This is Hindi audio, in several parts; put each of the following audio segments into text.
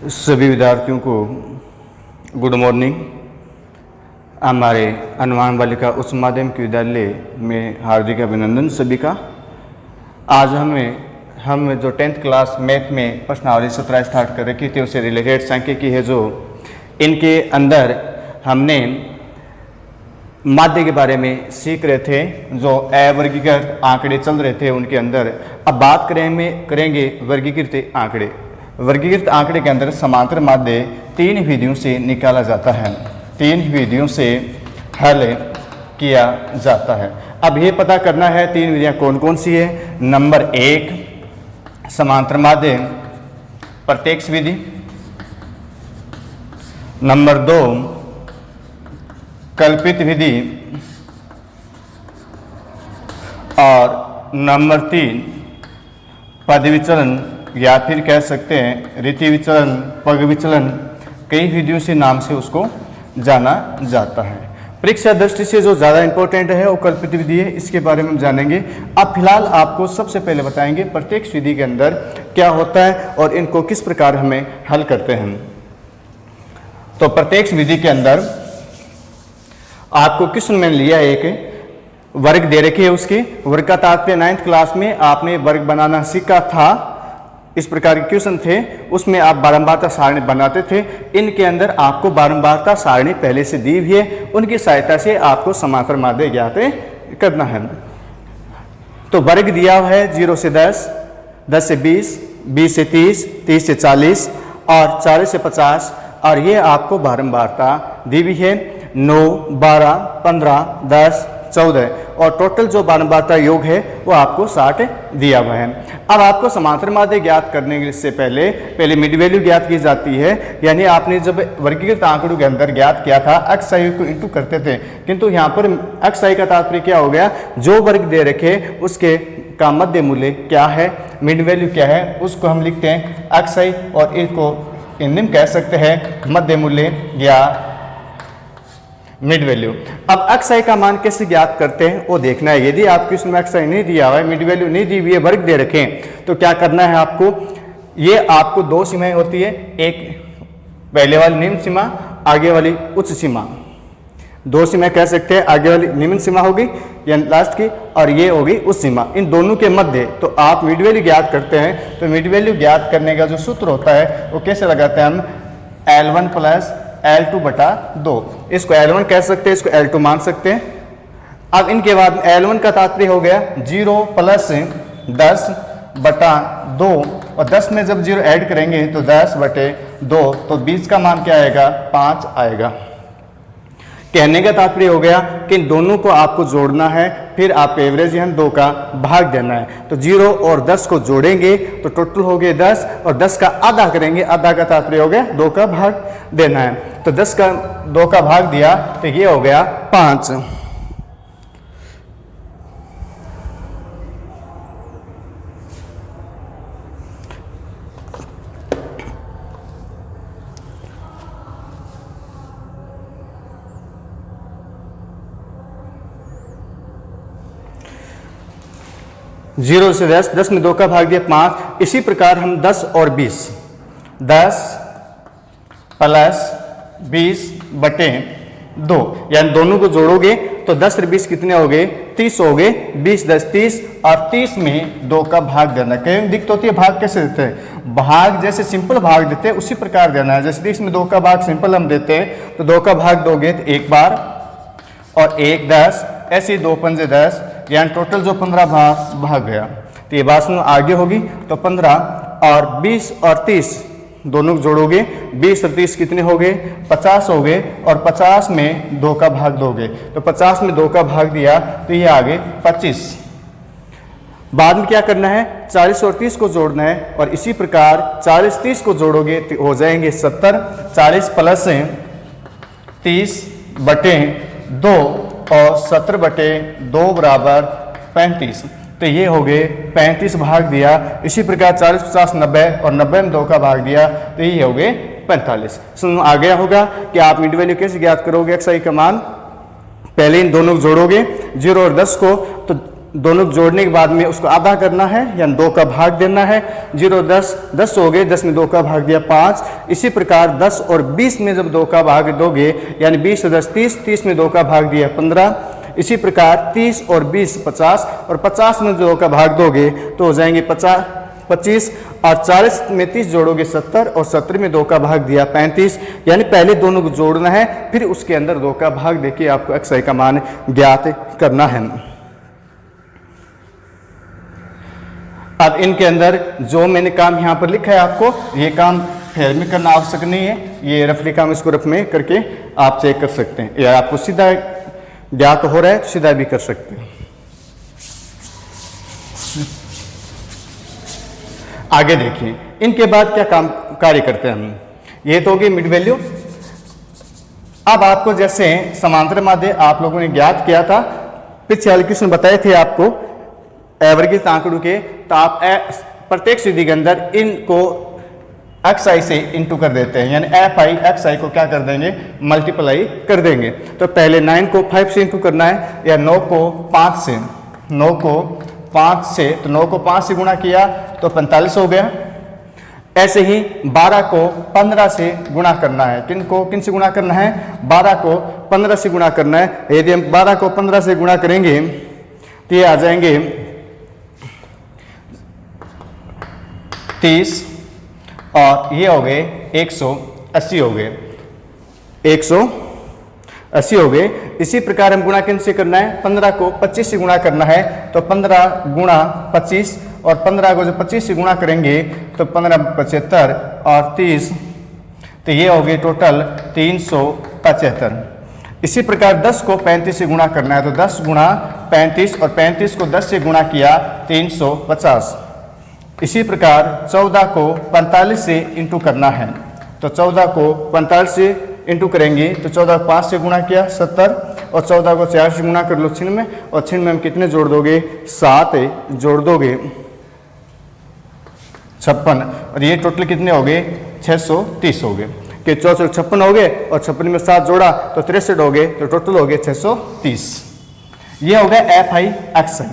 सभी विद्यार्थियों को गुड मॉर्निंग। हमारे अनुमान बालिका उच्च माध्यमिक विद्यालय में हार्दिक अभिनंदन सभी का। आज हम जो 10th क्लास मैथ में प्रश्नावली 17 स्टार्ट कर रखी थी उससे रिलेटेड सांख्यिकी है, जो इनके अंदर हमने माध्य के बारे में सीख रहे थे, जो अवर्गीकृत आंकड़े चल रहे थे उनके अंदर। अब बात करेंगे वर्गीकृत आंकड़े। वर्गीकृत आंकड़े के अंदर समांतर माध्य 3 विधियों से निकाला जाता है, 3 विधियों से हल किया जाता है। अब ये पता करना है 3 विधियां कौन कौन सी है। नंबर 1 समांतर माध्य प्रत्यक्ष विधि, नंबर 2 कल्पित विधि, और नंबर 3 पद विचलन या फिर कह सकते हैं रीति विचलन, पग विचलन, कई विधियों से नाम से उसको जाना जाता है। परीक्षा दृष्टि से जो ज़्यादा इंपॉर्टेंट है वो कल्पित विधि है, इसके बारे में हम जानेंगे। अब फिलहाल आपको सबसे पहले बताएंगे प्रत्यक्ष विधि के अंदर क्या होता है और इनको किस प्रकार हमें हल करते हैं। तो प्रत्यक्ष विधि के अंदर आपको क्वेश्चन में लिया एक वर्ग दे रखे है, उसके वर्ग का तात्पर्य 9th क्लास में आपने वर्ग बनाना सीखा था। इस प्रकार के क्वेश्चन थे, उसमें आप बारंबारता सारणी बनाते थे। इनके अंदर आपको बारंबारता सारणी पहले से दी हुई है, उनकी सहायता से आपको समांतर माध्य ज्ञात करना है। तो वर्ग दिया हुआ है 0 से 10, 10 से 20, 20 से 30, 30 से 40 और 40 से 50, और ये आपको बारंबारता दी हुई है 9, 12, 15, 10, 14, और टोटल जो बारंबारता योग है वो आपको 60 दिया हुआ है। अब आपको समांतर माध्य ज्ञात करने से पहले मिड वैल्यू ज्ञात की जाती है, यानी आपने जब वर्गीकृत आंकड़ों के अंदर ज्ञात किया था अक्ष आयु को इंटू करते थे, किंतु यहाँ पर अक्ष आयु का तात्पर्य क्या हो गया, जो वर्ग दे रखे उसके का मध्य मूल्य क्या है, मिड वैल्यू क्या है, उसको हम लिखते हैं अक्ष आयु, और इसको हिंदी में कह सकते हैं मध्य मूल्य या मिड वैल्यू। अब अक्ष आयु का मान कैसे ज्ञात करते हैं वो देखना है। यदि आपको इसमें अक्ष आयु नहीं दिया हुआ है, मिड वैल्यू नहीं दी हुई है, वर्ग दे रखे, तो क्या करना है आपको, ये आपको 2 सीमाएं होती है, एक पहले वाली निम्न सीमा, आगे वाली उच्च सीमा। 2 सीमाएं कह सकते हैं, आगे वाली निम्न सीमा होगी या लास्ट की, और ये होगी उच्च सीमा। इन दोनों के मध्य तो आप मिड वैल्यू ज्ञात करते हैं। तो मिड वैल्यू ज्ञात करने का जो सूत्र होता है वो कैसे लगाते हैं हम, L1 प्लस L2 बटा 2। इसको L1 कह सकते हैं, इसको L2 मान सकते हैं। अब इनके बाद L1 का तात्पर्य हो गया 0 प्लस 10 बटा 2, और 10 में जब 0 ऐड करेंगे तो 10 बटे 2, तो 20 का मान क्या आएगा, 5 आएगा। कहने का तात्पर्य हो गया कि इन दोनों को आपको जोड़ना है, फिर आप एवरेज यानी 2 का भाग देना है। तो 0 और 10 को जोड़ेंगे तो टोटल हो गए 10, और 10 का आधा करेंगे, आधा का तात्पर्य हो गया 2 का भाग देना है। तो 10 का 2 का भाग दिया तो ये हो गया 5। 0 से 10, 10 में 2 का भाग दिया 5। इसी प्रकार हम 10 और 20, 10 प्लस 20 बटे 2, यानी दोनों को जोड़ोगे तो 10 और 20 कितने हो गए, 30 हो गए। 20 10 30, और 30 में 2 का भाग देना। कहीं दिक्कत होती है, भाग कैसे देते हैं, भाग जैसे सिंपल भाग देते हैं उसी प्रकार देना है। जैसे 30 में 2 का भाग सिंपल हम देते हैं, तो 2 का भाग दोगे तो 1 बार, और 1 10, ऐसे 2 पंजे 10, यानी टोटल जो 15 भाग गया। तो ये बात आगे होगी, तो 15 और 20 और 30 दोनों को जोड़ोगे, 20 और 30 कितने हो गए, 50 हो गए, और 50 में 2 का भाग दोगे, तो 50 में 2 का भाग दिया तो ये आगे 25। बाद में क्या करना है, 40 और 30 को जोड़ना है, और इसी प्रकार 40 30 को जोड़ोगे तो हो जाएंगे 70। 40 प्लस 30 बटे 2, और 70 बटे 2 बराबर 35। तो ये हो गए 35 भाग दिया। इसी प्रकार 40 50 90, और 90 में 2 का भाग दिया तो ये हो गए 45। समझ आ गया होगा कि आप मिड वैल्यू कैसे ज्ञात करोगे, अक्ष आयु का मान। पहले इन दोनों को जोड़ोगे 0 और 10 को, तो दोनों को जोड़ने के बाद में उसको आधा करना है, यानी 2 का भाग देना है। 0 10 10 हो गए, 10 में 2 का भाग दिया 5। इसी प्रकार 10 और 20 में जब 2 का भाग दोगे, यानी 20 और 10 30, 30 में 2 का भाग दिया 15। इसी प्रकार 30 और 20 50, और 50 में 2 का भाग दोगे तो हो जाएंगे 25, और 40 में 30 जोड़ोगे 70, और 70 में 2 का भाग दिया 35। यानी पहले दोनों को जोड़ना है, फिर उसके अंदर 2 का भाग देके आपको xi का मान ज्ञात करना है। अब इनके अंदर जो मैंने काम यहाँ पर लिखा है, आपको ये काम फेर में करना आवश्यक नहीं है, ये रफली काम इसको रफ में करके आप चेक कर सकते हैं, या आपको सीधा ज्ञात हो रहा है तो सीधा भी कर सकते हैं। आगे देखिए इनके बाद क्या काम कार्य करते हैं हम। ये तो होगी मिड वैल्यू। अब आपको जैसे समांतर माध्य आप लोगों ने ज्ञात किया था, पिछले वाले क्वेश्चन बताए थे आपको एवरेज आंकड़ों के, तो आप प्रत्येक विधि के अंदर इनको xi से इंटू कर देते हैं, यानी fi xi को क्या कर देंगे, मल्टीप्लाई कर देंगे। तो पहले 9 को 5 से इंटू करना है, या 9 को 5 से, 9 को 5 से, तो 9 को 5 से गुणा किया तो 45 हो गया। ऐसे ही 12 को 15 से गुणा करना है, किन से गुणा करना है, 12 को 15 से गुणा करना है। यदि हम 12 को 15 से गुणा करेंगे तो ये आ जाएंगे 30, और ये हो गए 180 हो गए, 180 हो गए। इसी प्रकार हम गुणा किन से करना है, 15 को 25 से गुणा करना है, तो 15 गुणा 25, और 15 को जब 25 से गुणा करेंगे तो 15 75 और 30, तो ये हो गए टोटल 375। इसी प्रकार 10 को 35 से गुणा करना है, तो 10 गुणा 35, और 35 को 10 से गुणा किया 350। इसी प्रकार 14 को 45 से इंटू करना है, तो 14 को 45 से इंटू करेंगे तो 14 को 5 से गुणा किया 70, और 14 को 4 से गुणा कर लो 6 में, और 6 में हम कितने जोड़ दोगे, 7 जोड़ दोगे 56, और ये टोटल कितने हो गए, 630 हो गए। कि 64 56 हो गए, और 56 में 7 जोड़ा तो 63 हो गए, तो टोटल हो गए 630। ये हो गया fi xi।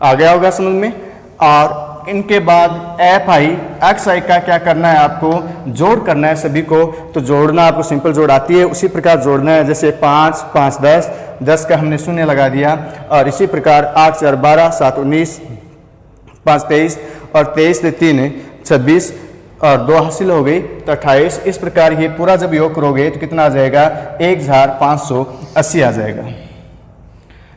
आ गया होगा समझ में। और इनके बाद fi xi का क्या करना है, आपको जोड़ करना है सभी को। तो जोड़ना आपको सिंपल जोड़ आती है, उसी प्रकार जोड़ना है, जैसे 5 5 10, 10 का हमने शून्य लगा दिया, और इसी प्रकार 8 4 12, 7 19, 5 23, और 23 से 3 26, और 2 हासिल हो गई तो 28। इस प्रकार ये पूरा जब योग करोगे तो कितना आ जाएगा, 1580 आ जाएगा।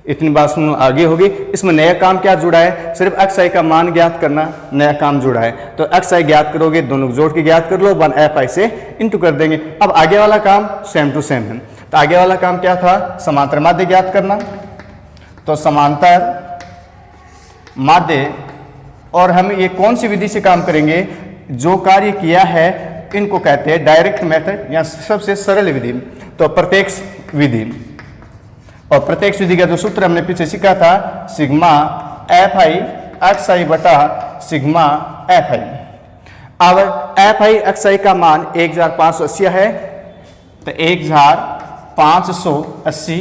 इतनी बात सुनो, आगे होगी। इसमें नया काम क्या जुड़ा है, सिर्फ xi का मान ज्ञात करना नया काम जुड़ा है। तो xi ज्ञात करोगे, दोनों को जोड़ के ज्ञात कर लो, 1 fi से इंटू कर देंगे। अब आगे वाला काम सेम टू सेम है। तो आगे वाला काम क्या था, समांतर माध्य ज्ञात करना। तो समांतर माध्य, और हम ये कौन सी विधि से काम करेंगे, जो कार्य किया है इनको कहते हैं डायरेक्ट मेथड, या सबसे सरल विधि। तो प्रत्यक्ष विधि, और प्रत्यक्ष विधि का जो सूत्र हमने पीछे सीखा था, सिग्मा fi xi बटा सिग्मा fi। अब fi xi का मान 1580 है, तो 1580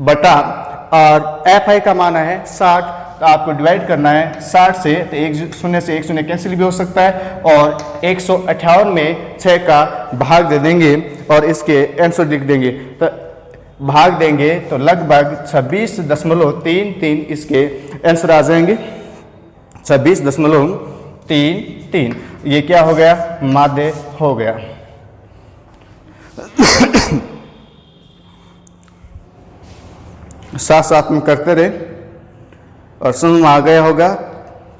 बटा, और fi का मान है 60, तो आपको डिवाइड करना है 60 से, तो 1 शून्य से 1 शून्य कैंसिल भी हो सकता है, और 158 में 6 का भाग दे देंगे, और इसके आंसर लिख देंगे। तो भाग देंगे तो लगभग 26.33 इसके आंसर आ जाएंगे, 26.33। ये क्या हो गया, माध्य हो गया। साथ साथ में करते रहे, और समझ में आ गया होगा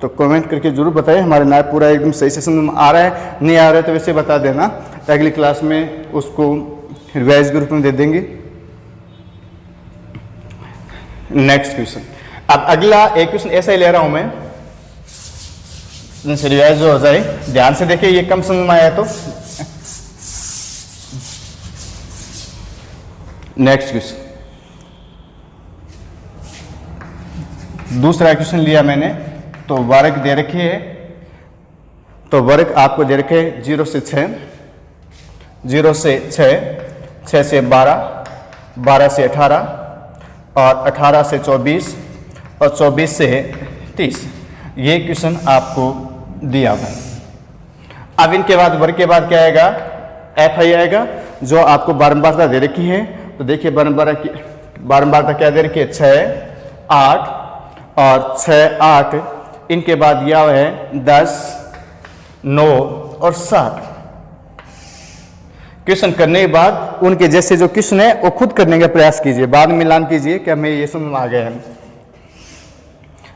तो कमेंट करके जरूर बताएं। हमारे नया पूरा एकदम सही से समझ में आ रहा है, नहीं आ रहा है तो वैसे बता देना, अगली क्लास में उसको रिवाइज के रूप में दे देंगे। नेक्स्ट क्वेश्चन, अब अगला एक क्वेश्चन ऐसा ही ले रहा हूं मैं, जिनसे रिवाइज हो जाए। ध्यान से देखिए, ये कम समझ में आया तो। नेक्स्ट क्वेश्चन, दूसरा क्वेश्चन लिया मैंने, तो वर्ग दे रखे है, तो वर्ग आपको दे रखे 0 से 6, 0 से 6, 6 से 12, 12 से 18, और 18 से 24, और 24 से 30। ये क्वेश्चन आपको दिया हुआ है। अब इनके बाद वर्ग के बाद क्या आएगा, एफ आई आएगा, जो आपको बारंबारता दे रखी है। तो देखिए बारंबारता क्या दे रखी है, 6, 8 और 6, 8। इनके बाद दिया हुआ है 10, 9 और 7। क्वेश्चन करने के बाद उनके जैसे जो क्वेश्चन है वो खुद करने का प्रयास कीजिए, बाद में मिलान कीजिए कि हमें ये समझ में आ गया है।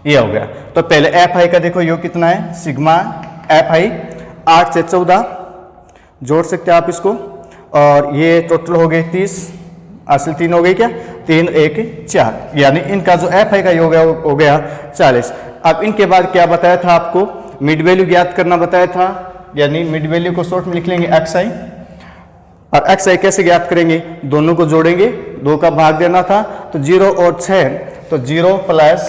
ये हो गया। तो पहले एफ आई का देखो योग कितना है, सिग्मा एफ आई 8 से 14 जोड़ सकते हैं आप इसको, और ये टोटल हो गए 30, असल 3 हो गई क्या, 3, 1, 4, यानी इनका जो एफ आई का योग है हो गया 40। अब इनके बाद क्या बताया था आपको, मिड वैल्यू ज्ञात करना बताया था, यानी मिड वैल्यू को शॉर्ट में लिख लेंगे एक्स आई। और एक्स आई कैसे ज्ञात करेंगे, दोनों को जोड़ेंगे, 2 का भाग देना था, तो 0 और 6, तो 0 प्लस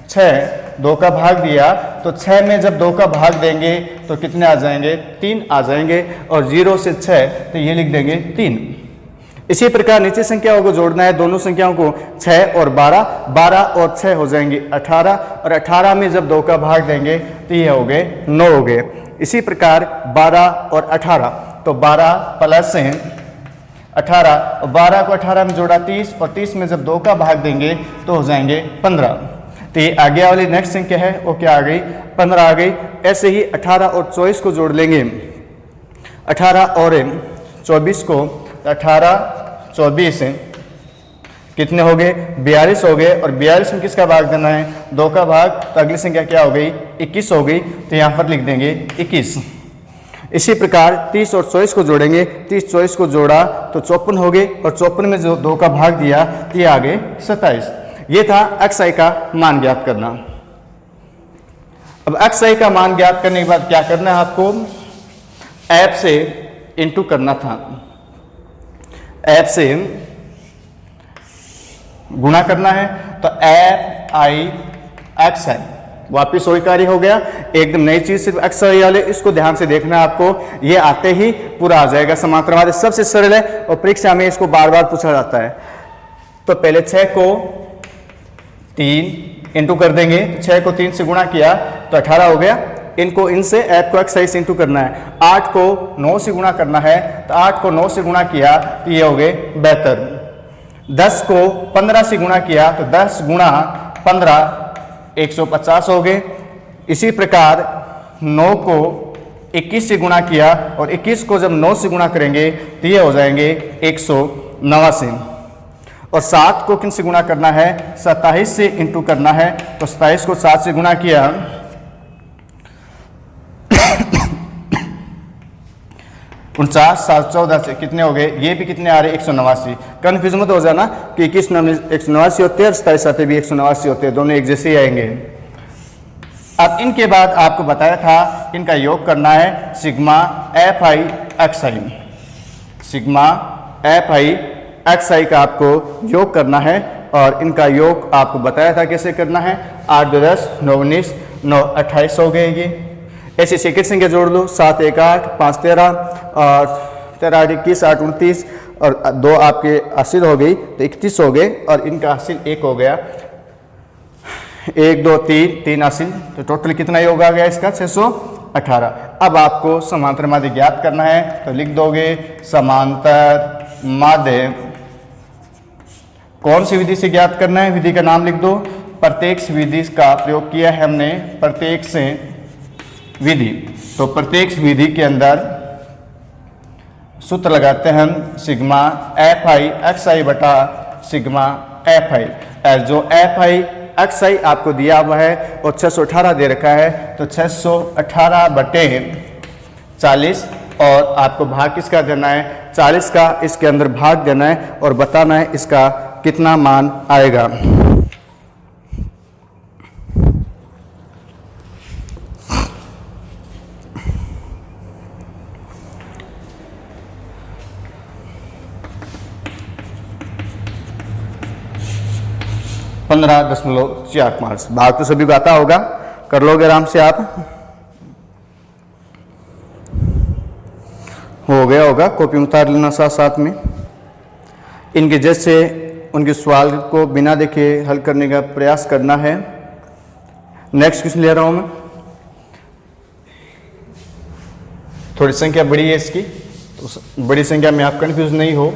6, 2 का भाग दिया, तो 6 में जब 2 का भाग देंगे तो कितने आ जाएंगे, 3 आ जाएंगे, और 0 से 6 तो ये लिख देंगे 3। इसी प्रकार नीचे संख्याओं को जोड़ना है, दोनों संख्याओं को 6 और 12, 12 और 6 हो जाएंगे 18, और 18 में जब 2 का भाग देंगे तो ये हो गए 9 हो गए। इसी प्रकार 12 और 18, तो 12 प्लस 18, और 12 को 18 में जोड़ा 30, और 30 में जब 2 का भाग देंगे तो हो जाएंगे 15। तो ये आगे वाली नेक्स्ट संख्या है वो क्या आ गई, 15 आ गई। ऐसे ही 18 और 24 को जोड़ लेंगे, 18 और 24 को, 18, 24 कितने हो गए, 42 हो गए, और 42 में किसका भाग देना है, 2 का भाग, तो अगली संख्या क्या हो गई, 21 हो गई, तो यहाँ पर लिख देंगे 21। इसी प्रकार 30 और 24 को जोड़ेंगे, 30 24 को जोड़ा तो 54 हो गए, और 54 में जो 2 का भाग दिया तो ये आ गए 27। ये था एक्स आई का मान ज्ञात करना। अब एक्स आई का मान ज्ञात करने के बाद क्या करना है आपको, एफ से इनटू करना था, एफ से गुणा करना है, तो एफ आई एक्स आई वापिस वही कार्य हो गया, एकदम नई चीज सिर्फ एक्स आई वाले, इसको ध्यान से देखना है आपको, ये आते ही पूरा आ जाएगा। समांतरवाद सबसे सरल है और परीक्षा में इसको बार बार पूछा जाता है। तो पहले 6 को 3 इंटू कर देंगे, 6 को 3 से गुणा किया तो 18 हो गया, इनको इनसे एफ को एक्स आई से इंटू करना है। 8 को 9 से गुणा करना है, तो 8 को 9 से गुणा किया तो ये हो गए 72। 10 को 15 से गुणा किया तो 10 गुणा 15 150 हो गए। इसी प्रकार 9 को 21 से गुणा किया, और 21 को जब 9 से गुणा करेंगे तो ये हो जाएंगे 189। और 7 को किन से गुणा करना है, 27 से इंटू करना है, तो 27 को 7 से गुणा किया 49, 7, 14 से कितने हो गए, ये भी कितने आ रहे 189। कन्फ्यूज मत हो जाना कि 21 में 189 होते हैं और 27 आते भी 189 होते हैं, दोनों एक जैसे ही आएंगे। अब इनके बाद आपको बताया था इनका योग करना है, sigma F I X I, sigma F I X I का आपको योग करना है, और इनका योग आपको बताया था कैसे करना है। 8 2 10 9 19 9 28 हो गए। ये ऐसे सेकंड संख्या जोड़ लो, 7 1 8 5 13 और 13 8 21 8 29, और 2 आपके हासिल हो गई तो 31 हो गए, और इनका हासिल 1 हो गया, 1 2 3 हासिल, तो टोटल कितना योग आ गया इसका 618। अब आपको समांतर माध्य ज्ञात करना है, तो लिख दोगे समांतर माध्य कौन सी विधि से ज्ञात करना है, विधि का नाम लिख दो। प्रत्येक्ष विधि का प्रयोग किया है हमने, प्रत्येक्ष विधि। तो प्रत्येक्ष विधि के अंदर सूत्र लगाते हैं हम, सिग्मा एफ आई एक्स आई बटा सिग्मा एफ आई। जो एफ आई एक्स आई आपको दिया हुआ है और 618 दे रखा है, तो 618 बटे 40, और आपको भाग किसका देना है, 40 का इसके अंदर भाग देना है, और बताना है इसका कितना मान आएगा। $15.4 भाग तो सभी को आता होगा, कर लोगे आराम से आप, हो गया होगा, कॉपी उतार लेना साथ साथ में। इनके जैसे उनके सवाल को बिना देखे हल करने का प्रयास करना है। नेक्स्ट क्वेश्चन ले रहा हूँ मैं। थोड़ी संख्या बड़ी है इसकी, तो बड़ी संख्या में आप कंफ्यूज नहीं हो।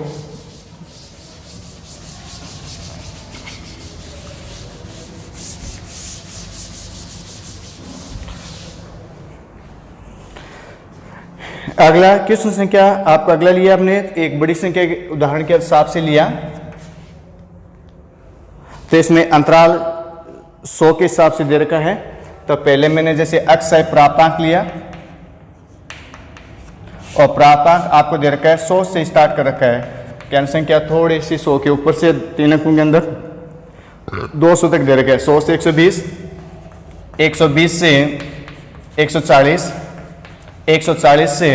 अगला क्वेश्चन संख्या आपको अगला लिया आपने एक बड़ी संख्या के उदाहरण के हिसाब से लिया, तो इसमें अंतराल 100 के हिसाब से दे रखा है। तो पहले मैंने जैसे अक्षय प्राप्तांक लिया और प्राप्तांक आपको दे रखा है 100 से स्टार्ट कर रखा है। कैन संख्या थोड़ी सी 100 के ऊपर से 3 अंकों के अंदर 200 तक दे रखा है। 100 से 120, 120 से 140, 140 से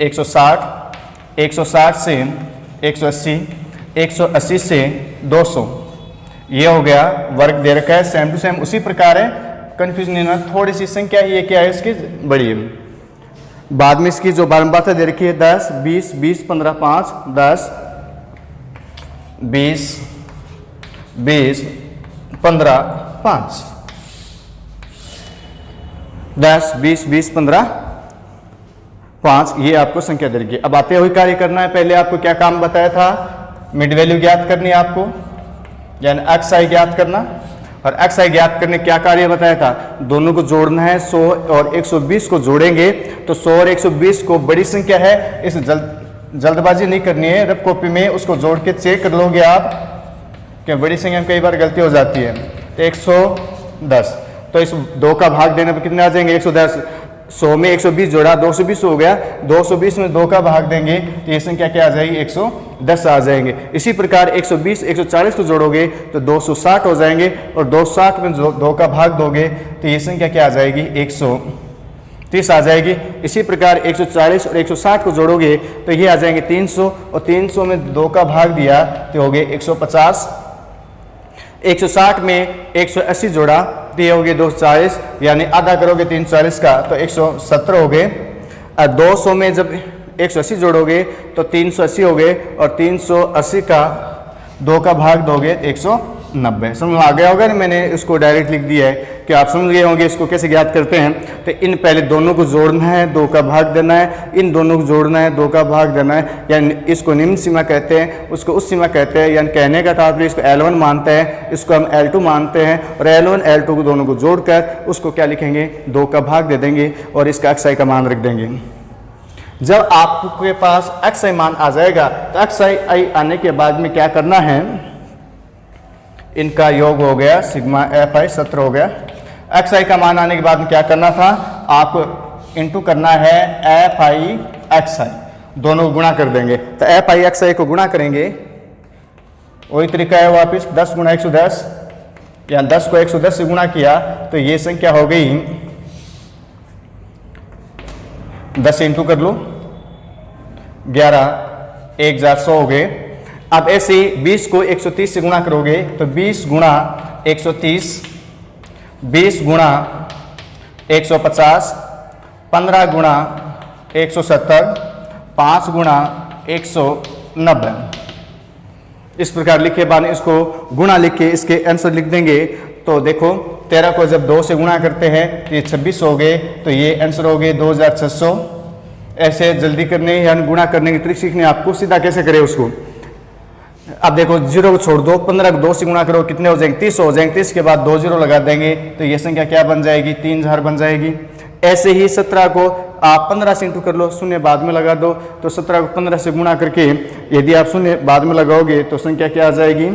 160, 160 से 180, 180 से 200। ये हो गया वर्ग दे रखा है, सेम टू सेम उसी प्रकार है, कंफ्यूज नहीं होना। थोड़ी सी संख्या ये क्या है इसकी बड़ी है। बाद में इसकी जो बारंबारता दे रखी है 10, 20, 20, 15, 5, 10, 20, 20, 15, 5, 10, 20, 20, 15, 5, ये आपको संख्या दे रखी है। अब आते हुए कार्य करना है। पहले आपको क्या काम बताया था, मिड वैल्यू ज्ञात करनी है आपको, यानी एक्स आई ज्ञात करना। और एक्स आई ज्ञात करने क्या कार्य बताया था, दोनों को जोड़ना है। 100 और 120 को जोड़ेंगे तो 100 और 120 को बड़ी संख्या है, इस जल्दबाजी नहीं करनी है। रफ कॉपी में उसको जोड़ के चेक कर लोगे आप, कि बड़ी संख्या में कई बार गलती हो जाती है। तो 110, तो इस 2 का भाग देने पर कितने आ जाएंगे, 110। 100 में 120 जोड़ा 220 हो गया, 220 में 2 का भाग देंगे तो ये संख्या क्या आ जाएगी, 110 आ जाएंगे। इसी प्रकार 120 140 को जोड़ोगे तो 260 हो जाएंगे, और 260 में 2 का भाग दोगे तो ये संख्या क्या आ जाएगी, 130 आ जाएगी। इसी प्रकार 140 और 160 को जोड़ोगे तो ये आ जाएंगे 300, और 300 में 2 का भाग दिया तो हो गए 150। 160 में 180 जोड़ा तो ये हो गए 240, यानी आधा करोगे 340 का तो 170 हो गए। और 200 में जब 180 जोड़ोगे तो 380 हो गए, और 380 का 2 का भाग दोगे 190। समझ में आ गया होगा ना, मैंने इसको डायरेक्ट लिख दिया है कि आप समझ गए होंगे इसको कैसे ज्ञात करते हैं। तो इन पहले दोनों को जोड़ना है, 2 का भाग देना है, इन दोनों को जोड़ना है, 2 का भाग देना है, यानी इसको निम्न सीमा कहते हैं, उसको उस सीमा कहते हैं। यानी कहने का तात्पर्य इसको L1 मानते हैं, इसको हम L2 मानते हैं, और L1 L2 को दोनों को जोड़कर उसको क्या लिखेंगे, 2 का भाग दे देंगे और इसका XI का मान रख देंगे। जब आपके पास XI मान आ जाएगा तो XI आने के बाद में क्या करना है, इनका योग हो गया सिग्मा FI 17 हो गया। XI का मान आने के बाद में क्या करना था, आपको इंटू करना है FI XI, दोनों को गुणा कर देंगे। तो FI XI को गुणा करेंगे, वही तरीका है वापिस 10 गुणा 110, या 10 को 110 से गुणा किया तो ये संख्या हो गई 10 इंटू कर लो 11, 1100 हो गए। अब ऐसे ही 20 को 130 से गुणा करोगे तो 20 गुणा 130, 20 गुणा 150, 15 गुणा 170, 5 गुणा 190। इस प्रकार लिखे बाद इसको गुणा लिख के इसके आंसर लिख देंगे। तो देखो 13 को जब 2 से गुणा करते हैं तो ये 26 हो गए, तो ये आंसर हो गए 2600। ऐसे जल्दी करने यानी गुणा करने की ट्रिक सीखने आपको, सीधा कैसे करें उसको। अब देखो 0 को छोड़ दो, 15 को 2 से गुणा करो, कितने हो जाएंगे, 30 हो जाएंगे। 30 के बाद 2 0 लगा देंगे तो ये संख्या क्या बन जाएगी, 3000 बन जाएगी। ऐसे ही 17 को आप 15 से इंटू कर लो, शून्य बाद में लगा दो, तो 17 को 15 से गुणा करके यदि आप शून्य बाद में लगाओगे तो संख्या क्या आ जाएगी,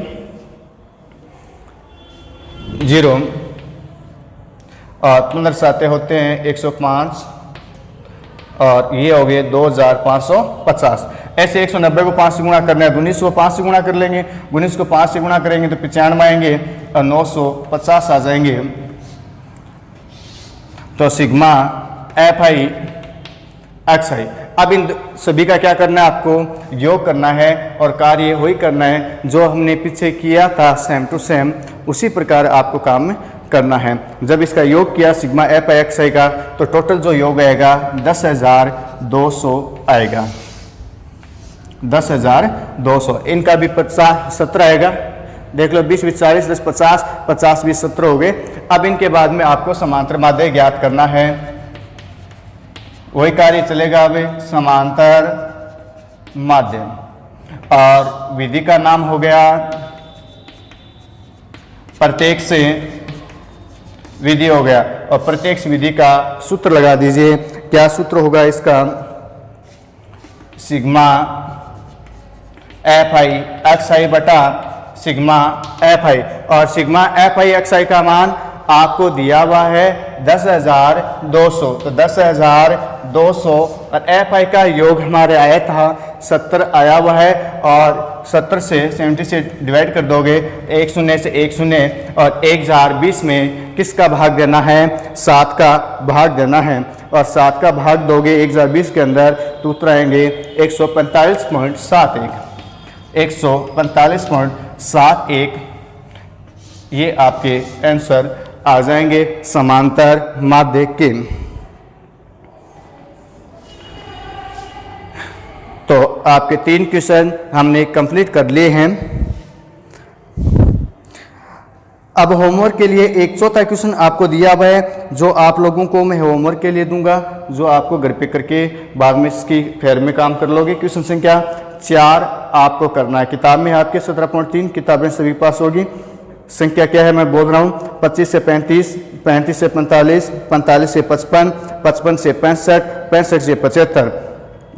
0। और 15 साते होते हैं 105, और ये हो गए 2550। ऐसे 190 को 5 से गुणा करना है, 19 को 5 से गुणा कर लेंगे, 19 को 5 से गुणा करेंगे तो 95 आएंगे, और 950 आ जाएंगे। तो सिग्मा FI XI। अब इन सभी का क्या करना है, आपको योग करना है, और कार्य वही करना है जो हमने पीछे किया था, सेम टू सेम उसी प्रकार आपको काम करना है। जब इसका योग किया सिग्मा FI XI का तो टोटल जो योग आएगा 10,200 आएगा, 10,200। इनका भी 17 आएगा, देख लो 20 20 40 10 50 50 20 70 हो गए। अब इनके बाद में आपको समांतर माध्य ज्ञात करना है, वही कार्य चलेगा। अब समांतर माध्य और विधि का नाम हो गया प्रत्यक्ष विधि हो गया। और प्रत्यक्ष विधि का सूत्र लगा दीजिए। क्या सूत्र होगा इसका? सिग्मा एफ आई एक्स आई बटा सिग्मा एफ आई। और sigma F I X I का मान आपको दिया हुआ है 10,200। तो 10,200 और एफ आई का योग हमारे आया था 70 आया हुआ है। और 70 से 70 से डिवाइड कर दोगे 1 शून्य से 1 शून्य और 1020 में किसका भाग देना है? 7 का भाग देना है। और 7 का भाग दोगे 1020 के अंदर तो उत्तर आएंगे 145.71। 145.71 ये आपके आंसर आ जाएंगे समांतर माध्य के। तो आपके 3 क्वेश्चन हमने कंप्लीट कर लिए हैं। अब होमवर्क के लिए एक चौथा क्वेश्चन आपको दिया हुआ है, जो आप लोगों को मैं होमवर्क के लिए दूंगा, जो आपको घर पे करके बाद में इसकी फेयर में काम कर लोगे। क्वेश्चन संख्या 4 आपको करना है। किताब में आपके 17.3 किताबें सभी पास होगी। संख्या क्या है मैं बोल रहा हूँ? 25 से 35, 35 से 45, 45 से 55, 55 से 65, 65 से 75।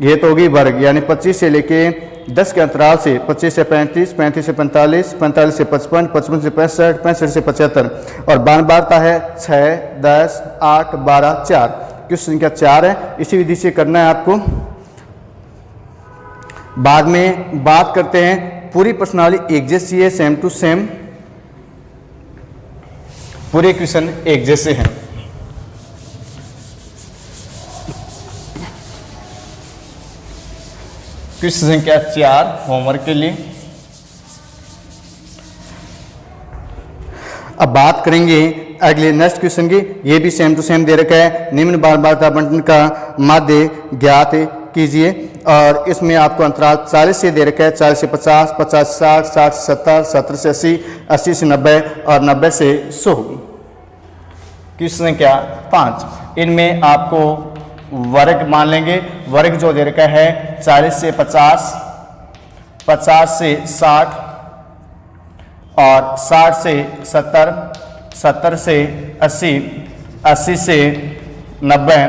ये तो होगी वर्ग, यानी 25 से लेके 10 के अंतराल से 25 से 35, 35 से 45, 45 से 55, 55 से 65, 65 से 75। और बार बारता है 6, 10, 8, 12, 4। क्वेश्चन संख्या 4 है। इसी विधि से करना है आपको। बाद में बात करते हैं, पूरी प्रश्नावली एक जैसी है, सेम टू सेम पूरे क्वेश्चन एक जैसे हैं। क्वेश्चन संख्या 4 होमवर्क के लिए। अब बात करेंगे अगले नेक्स्ट क्वेश्चन की। ये भी सेम टू सेम दे रखा है, निम्न बार बारता बंटन का माध्य ज्ञात कीजिए। और इसमें आपको अंतराल 40 से दे रखा है, 40 से 50, 50 से 60, 60 से 70, 70 से 80, 80 से 90 और 90 से 100। क्वेश्चन संख्या 5, इनमें आपको वर्ग मान लेंगे। वर्ग जो दे रखा है 40 से 50, 50 से 60 और 60 से 70, 70 से 80, 80 से 90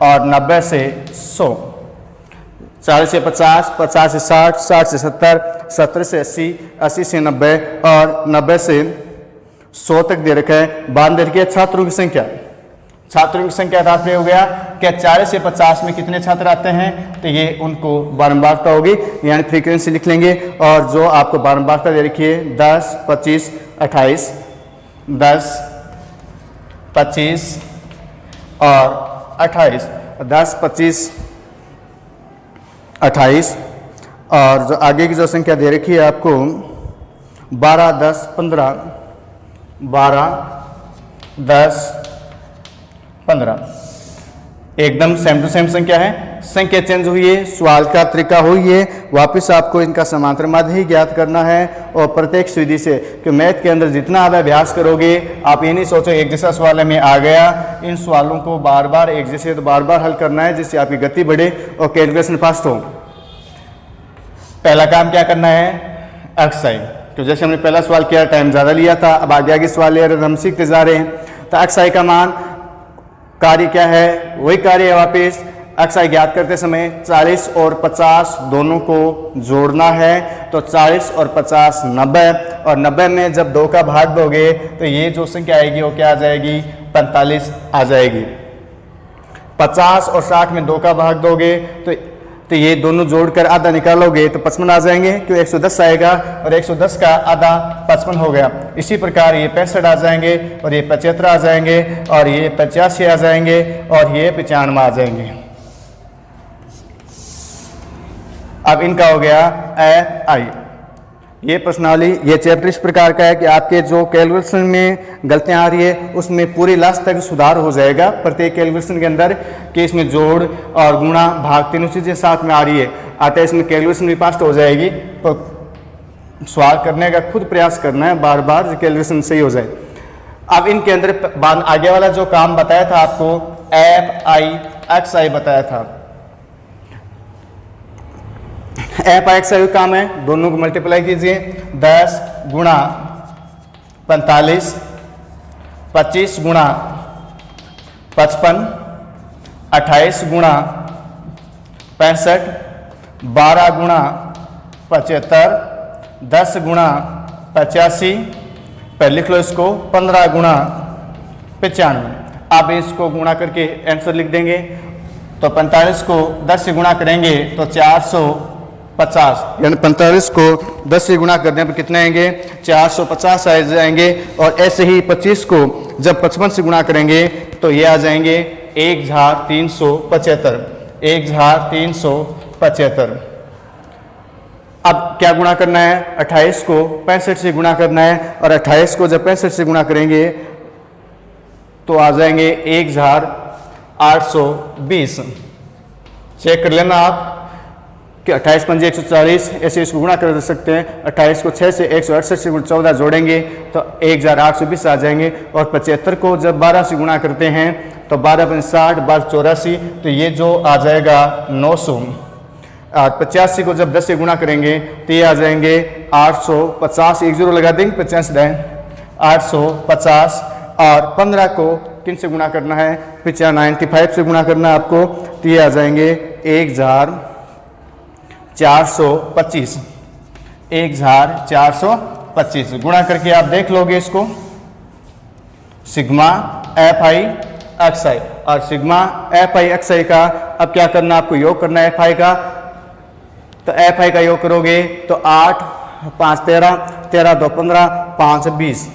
और 90 से 100। 40 से 50, 50 से 60, 60 से 70, 70 से 80, 80 से 90 और 90 से 100 तक दे रखा है। बाद दे रखी है छात्रों की संख्या। छात्रों की संख्या तात्पर्य हो गया क्या 40 से 50 में कितने छात्र आते हैं, तो ये उनको बारंबारता होगी, यानी फ्रीक्वेंसी लिख लेंगे। और जो आपको बारंबारता दे रखी है 10, 25, 28, 10, 25 और 28, 10, 25, 28 और जो आगे की जो संख्या दे रखी है आपको 12, 10, 15, 12, 10, 15 एकदम सेम टू सेम संख्या है। संख्या चेंज हुई है, सवाल का तरीका हुई है, वापस आपको इनका समांतर माध्य ही ज्ञात करना है। और प्रत्येक विधि से कि मैथ के अंदर जितना आप अभ्यास करोगे, आप ये नहीं सोचो एक जैसा सवाल में आ गया। इन सवालों को बार बार एक जैसे तो बार बार हल करना है, जिससे आपकी गति बढ़े और कैलकुलेशन फास्ट हो। पहला काम क्या करना है? एक्सरसाइज। तो जैसे हमने पहला सवाल किया टाइम ज़्यादा लिया था, अब आगे सवाल ले रहे हम सीखते जा रहे हैं। तो एक्सरसाइज का मान कार्य क्या है? वही कार्य है वापिस। एक्सरसाइज ज्ञात करते समय 40 और 50 दोनों को जोड़ना है। तो 40 और 50 90 और 90 में जब 2 का भाग दोगे तो ये जो संख्या आएगी वो क्या आ जाएगी? 45 आ जाएगी। 50 और 60 में 2 का भाग दोगे तो ये दोनों जोड़कर आधा निकालोगे तो 55 आ जाएंगे, क्यों 110 आएगा और 110 का आधा 55 हो गया। इसी प्रकार ये 65 आ जाएंगे और ये 75 आ जाएंगे और ये 85 आ जाएंगे और ये 95 आ जाएंगे। अब इनका हो गया एफ आई। ये प्रश्नावली, ये चैप्टर इस प्रकार का है कि आपके जो कैलकुलेशन में गलतियां आ रही है उसमें पूरी लास्ट तक सुधार हो जाएगा प्रत्येक कैलकुलेशन के अंदर, कि इसमें जोड़ और गुणा भाग तीनों चीज़ें साथ में आ रही है। आता है इसमें कैलकुलेशन भी फास्ट हो जाएगी। तो सवाल करने का खुद प्रयास करना है, बार बार कैलकुलेशन सही हो जाए। अब इनके अंदर आगे वाला जो काम बताया था आपको, एफ आई एक्स आई बताया था। एफ आई एक्स आई काम है, दोनों को मल्टीप्लाई कीजिए। 10 गुणा 45, 25 गुणा 55, 28 गुणा 65, 12 गुणा 75, 10 गुणा 85, पहले लिख लो इसको, 15 गुणा 95। आप इसको गुणा करके आंसर लिख देंगे। तो 45 को 10 से गुणा करेंगे तो 450, यानी 45 को 10 से गुणा करने पर कितने आएंगे, 450 आ जाएंगे। और ऐसे ही 25 को जब 55 से गुणा करेंगे तो ये आ जाएंगे 1375, 1375। अब क्या गुणा करना है, 28 को 65 से गुणा करना है, और 28 को जब 65 से गुणा करेंगे तो आ जाएंगे 1820। चेक कर लेना आप कि 28 पंजे 140, ऐसे इसको गुणा कर सकते हैं। 28 को 6 से 168 से 14 जोड़ेंगे तो 1820 आ जाएंगे। और 75 को जब 12 से गुणा करते हैं तो 12 पंजे 60, 12 84, तो ये जो आ जाएगा 900। और 85 को जब 10 से गुणा करेंगे तो ये आ जाएंगे 850, 1 0 लगा देंगे, 50 850। और 15 को किन से गुणा करना है, 95 से गुणा करना है आपको, तो ये आ जाएंगे 1425, 1425। गुणा करके आप देख लोगे इसको, सिग्मा एफ आई एक्स आई। और sigma F I X I का अब क्या करना, आपको योग करना है एफ आई का। तो एफ आई का योग करोगे तो 8 5 13, 13 2 15, 5 20,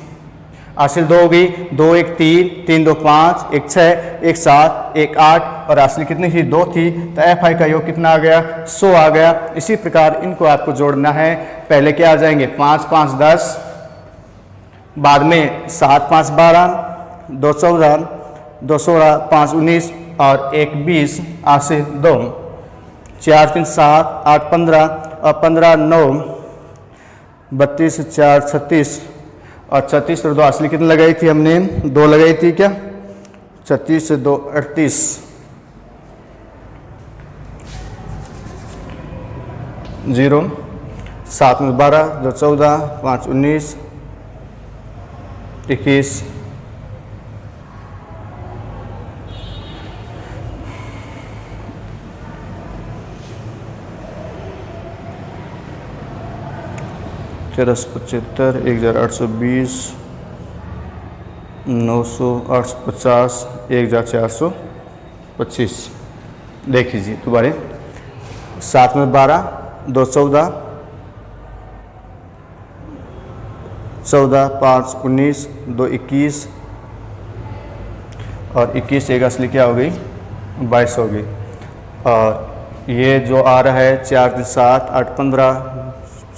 हासिल 2 होगी, 2 1 3, 3 2 5, 1 6, 1 7, 1 8, और हासिल कितनी थी, 2 थी। तो एफ आई का योग कितना आ गया, 100 आ गया। इसी प्रकार इनको आपको जोड़ना है। पहले क्या आ जाएंगे, 5 5 10, बाद में 7 5 12, 2 14, 2 16, 5 19, और 1 20, हासिल 2, 4 3 7, 8 15, और 15 9, 32 4 36, और 36 और 2 हासिल कितनी लगाई थी हमने, 2 लगाई थी क्या, 36 से 2 38, 0, 7 में 12, 2 14, 5 19, 21, 1375, 1820, 900, 850, 1425। देख लीजिए दोबारा, 7 में 12, 2 14, 14 5 19, 2 21, और 21 एक असली क्या हो गई, 22 हो गई। और ये जो आ रहा है 4 7 8 15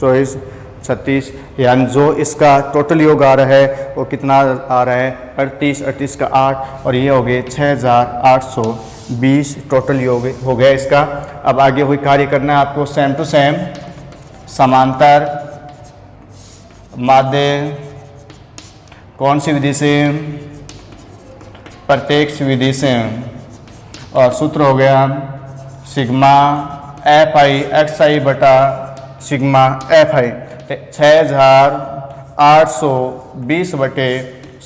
24 36, यानी जो इसका टोटल योग आ रहा है वो कितना आ रहा है, 38, 38 का 8, और ये हो गए 6820 टोटल योग हो गया इसका। अब आगे वही कार्य करना है आपको, सेम टू सेम, समांतर माध्य कौन सी विधि से, प्रत्यक्ष विधि से। और सूत्र हो गया सिग्मा एफ आई एक्स आई बटा सिग्मा एफ आई, 6820 बटे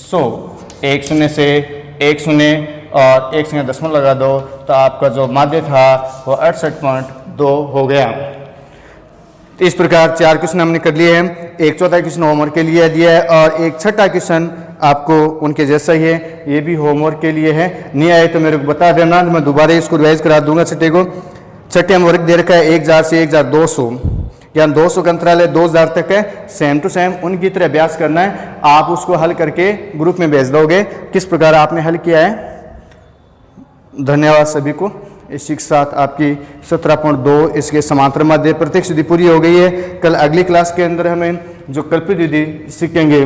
100। 1 0 से 1 0 और 1 0 दशमलव लगा दो तो आपका जो माध्य था वो 68.2 हो गया। तो इस प्रकार 4 क्वेश्चन हमने कर लिए हैं। एक चौथा क्वेश्चन होमवर्क के लिए दिया है और एक छठा क्वेश्चन आपको उनके जैसा ही है, ये भी होमवर्क के लिए है। नहीं आए तो मेरे को बता देना, मैं दोबारा इसको रिवाइज करा दूंगा छठे को। छठे होमवर्क दे रखा है 1000 से 1200, या 200 का अंतराल है, 2000 तक है। सेम टू सेम उनकी तरह अभ्यास करना है। आप उसको हल करके ग्रुप में भेज दोगे किस प्रकार आपने हल किया है। धन्यवाद सभी को। इसी के साथ आपकी 17.2 इसके समांतर माध्य प्रत्यक्ष विधि पूरी हो गई है। कल अगली क्लास के अंदर हमें जो कल्पित विधि सीखेंगे